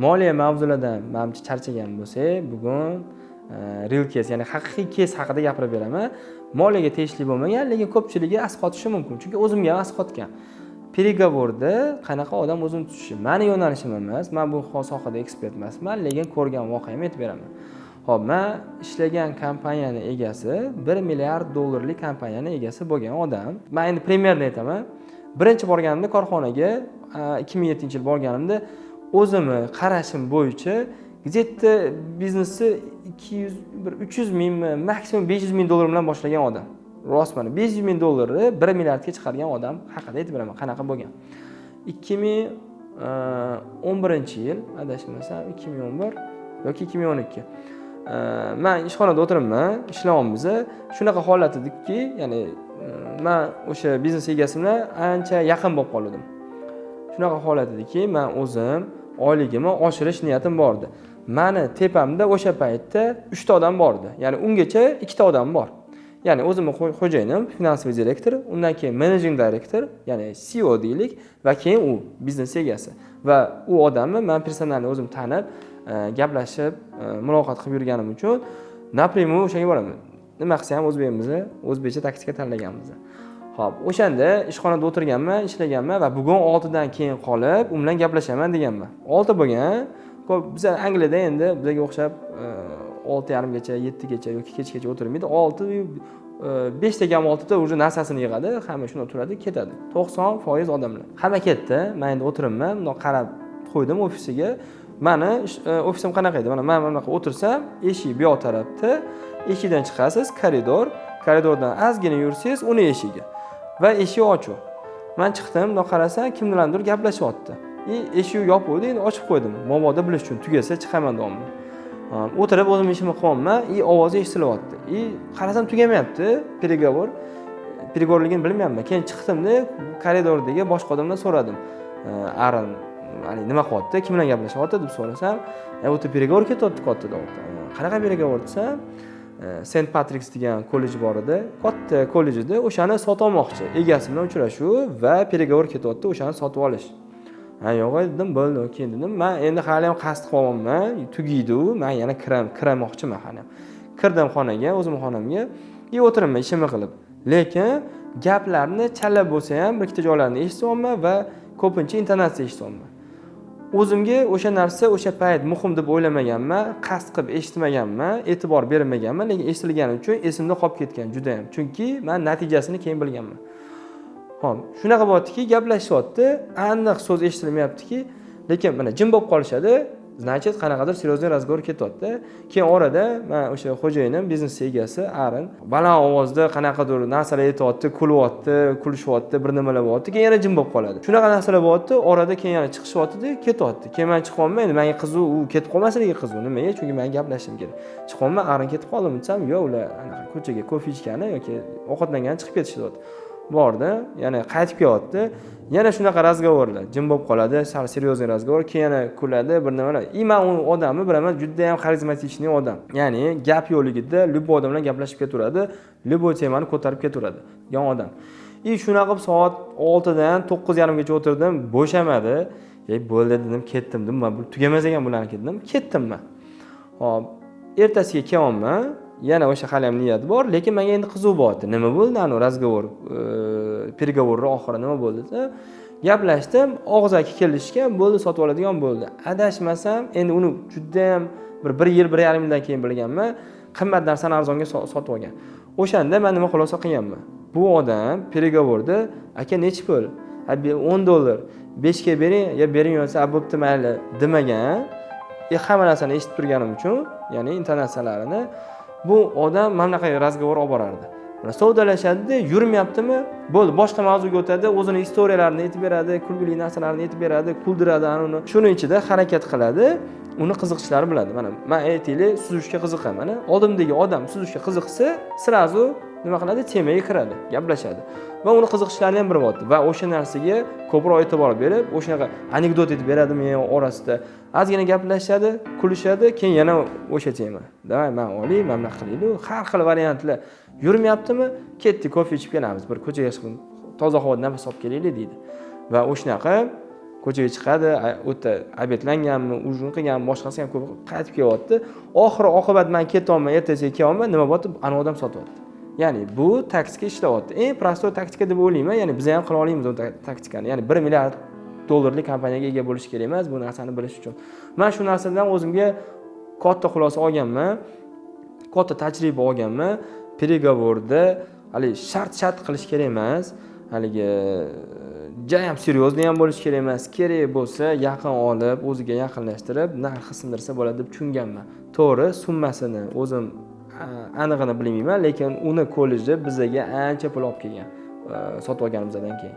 moliya mavzulardan menimcha charchagan bo'lsak, bugun real case, ya'ni haqiqiy case haqida gapirib beraman. Moliyaga tegishli bo'lmagan, lekin ko'pchiligi asqotishi mumkin. Chunki o'zimga ham asqotgan. Переговорda qanaqa odam o'zini tutishi. Meni yo'nalishim emas, men bu sohada ekspert emasman, lekin ko'rgan voqeamni aytib beraman. Xo'p, men ishlagan kompaniyaning egasi, 1 milliard dollarlik kompaniyaning egasi bo'lgan odam. Men endi primerni aytaman. Birinchi borganimda korxonaga 2007-yil borganimda o'zimni qarashim bo'yicha где-то biznesni 300 mingmi, maksimum 500 ming dollar bilan boshlagan odam. Rostman, 500 ming dollarni 1 milliardga chiqargan odam haqida aytib beraman, qanaqa bo'lgan. 2011-yil, adashmasam 2011 yoki 2012. Men ishxonada o'tiribman, ishlayapmiz. Shunaqa holat ediki, ya'ni men o'sha biznes egasi bilan ancha yaqin bo'lib qoldim. Shunaqa holat ediki, men o'zim oyligimni oshirish niyatim bor edi. Meni tepamda o'sha paytda 3 ta odam bor edi. Ya'ni ungacha 2 ta odam bor. Ya'ni o'zimning xo'jayinim, finansiy direktor, undan keyin managing director, ya'ni CEO deylik, va keyin u biznes egasi. Va u odamni men personalni o'zim tanib, gaplashib, muloqot qilib yurganim uchun напрямую o'shaga boraman. Nima qilsa ham o'zbekcha taktika tanlaganmiz. Xo'p, o'shanda ishxonada o'tirganman, ishlaganman va bugun 6 dan keyin qolib, u bilan gaplashaman deganman. 6 bo'lgan. Ko'p biz Angliyada endi bizga o'xshab 6:30 gacha, 7 gacha yoki kechgacha o'tirmaydi. 5 ta ham 6 ta уже narsasini yig'adi, hamma shuni turadi, ketadi. 90% odamlar. Hamma ketdi. Men endi o'tiribman, bundoq qarab qo'ydim ofisiga. Meni ofisim qanaqa edi? Mana men bunaqa o'tirsam, eshik bu yoq tarafda, eshikdan chiqasiz, koridordan ozgina yursangiz, uni eshigi. Va eshik ochiq. Men chiqdim, bundoq qarasam, kimlardir gaplashyapti. Eshik yopiq edi, endi ochib qo'ydim. Mobodo bilish uchun tugasa chiqaman davomli. O'tirib o'zim ishimni qilyapman, ovozi eshitilyapti. Qarasam tugamayapti переговорligini bilmayapman. Keyin chiqdimda koridordagi boshqa odamdan so'radim. Arin, ya'ni nima qilyapti, kim bilan gaplashyapti deb so'rasam, o'ta переговор ketyapti katta davlatda. Qanaqa переговор desam, St. Patrick's degan kollej bor edi. Katta kollej edi. O'shani sotib olmoqchi. Egasi bilan uchrashuv va переговор ketyapti, o'shani sotib olish. Yo'q dedim, bo'ldi, keyin dedim. Men endi hali ham qasd qilyapman, tugaydi u. Men yana kiramoqchiman hali. Kirdim xonaga, o'zim xonamga, o'tiribman ishimni qilib. Lekin gaplarni chala bo'lsa ham bir ikkita joylarni eshityapman va ko'pincha intonatsiya eshityapman. O'zimga o'sha narsa o'sha payt muhim deb o'ylamaganman, qasd qilib eshitmaganman, e'tibor bermaganman, lekin eshitilgani uchun esimda qolib ketgan juda ham. Chunki men natijasini keyin bilganman. Xo'p, shunaqa bo'ldiki, gaplashyapti, aniq so'z eshitilmayaptiki, lekin mana jim bo'lib qolishadi. Значит, qanaqadir seriozli razgovor ketyapti. Keyin orada men o'sha xo'jayinim, biznes egasi Arin baland ovozda qanaqadir narsalar aytyapti, kulyapti, kulishyapti, bir nimalar bo'lyapti, keyin yana jim bo'lib qoladi. Shunaqa narsalar bo'lyapti, orada keyin yana chiqishyapti-da, ketyapti. Keyin men chiqolmay, endi menga qiziq, u ketib qolmasligi qiziq. Nimaga? Chunki men gaplashishim kerak. Chiqolmay, Arin ketib qoldimi desam, yo'q, ular anaqa ko'chaga kofe ichgani yoki ovqatlangan chiqib ketishdi. Bordi, yana qaytib kelyapti. Yana shunaqa razgovorlar, jim bo'lib qoladi, sal seriozli razgovor, keyin yana kuladi, bir nimalar. Men u odamni bilaman, juda ham xarizmatik odam. Ya'ni gap yo'ligida любой odam bilan gaplashib ketaveradi, любой temani ko'tarib ketaveradi. Yon odam. Shunaqa soat 6 dan 9:30 gacha o'tirdim, bo'shamadi. Bo'ldi dedim, ketdim dedim. Men bu tugamas ekan bularni dedim, ketdim men. Hop, ertasiga kelyapman. Yana o'sha hali ham niyat bor, lekin menga endi qiziq bo'lyapti. Nima bo'ldi? Ani razgovor, переговорlar oxiri nima bo'ldi? Gaplashdim, og'zaki kelishgan, bo'ldi, sotib oladigan bo'ldi. Adashmasam, endi uni juda ham bir yil, 1,5 yildan keyin bilganman, qimmat narsani arzonga sotib olgan. O'shanda men nima xulosa qilganman? Bu odam переговорda, aka nechi pul? $10, 5 ga bering, yo bering yo'lsa, bo'pti mayli demagan. Hamma narsani eshitib turganim uchun, ya'ni intonatsiyalarini bu odam mana bunaqa razgovor olib borardi. Mana savdolashadi, yurmayaptimi? Bo'ldi, boshqa mavzuga o'tadi, o'zining istoriyalarini aytib beradi, kulgili narsalarni aytib beradi, kuldiradi uni. Shuning ichida harakat qiladi, uni qiziqishlari biladi. Mana men aytaylik, suzishga qiziqaman. Oldimdagi odam suzishga qiziqsa, sirazu nima qiladi? Temaga kiradi, gaplashadi. Va uni qiziqishlarini ham bilyapti va o'sha narsaga ko'proq e'tibor berib, o'shanaqa anekdot aytib beradimi orasida. Ozgina gaplashadi, kulishadi, keyin yana o'sha tema. Davay, men oliy, men bunaqa qilaylik, har xil variantlar. Yurmayaptimi? Ketdik, kofe ichib kelamiz, bir ko'chaga chiqib, toza havoda nafas olib kelaylik deydi. Va o'shanaqa ko'chaga chiqadi, o'ta obetlanganmi, ujin qilganmi, boshqasi ham ko'p qaytib kelyapti. Oxiri oqibat men ketolmay, ertasiga kelyapman, nima bo'ldi? Ana odam sotyapti. Ya'ni bu taktika ishlayapti. Eng prostoy taktika deb o'ylayman. Ya'ni biz ham qila olamiz bu taktikani. Ya'ni 1 milliard dollarlik kompaniyaga ega bo'lish kerak emas bu narsani bilish uchun. Men shu narsadan o'zimga katta xulosa olganman, katta tajriba olganman. Переговорda hali shart qilish kerak emas. Haligi jayam seriozli ham bo'lish kerak emas. Kerak bo'lsa yaqin olib, o'ziga yaqinlashtirib, narxi sindirsa bo'ladi deb tushunganman. To'g'ri, summasini o'zim aniqini bilmayman, lekin uni kollejda bizga ancha pul olib kelgan sotib olganimizdan keyin.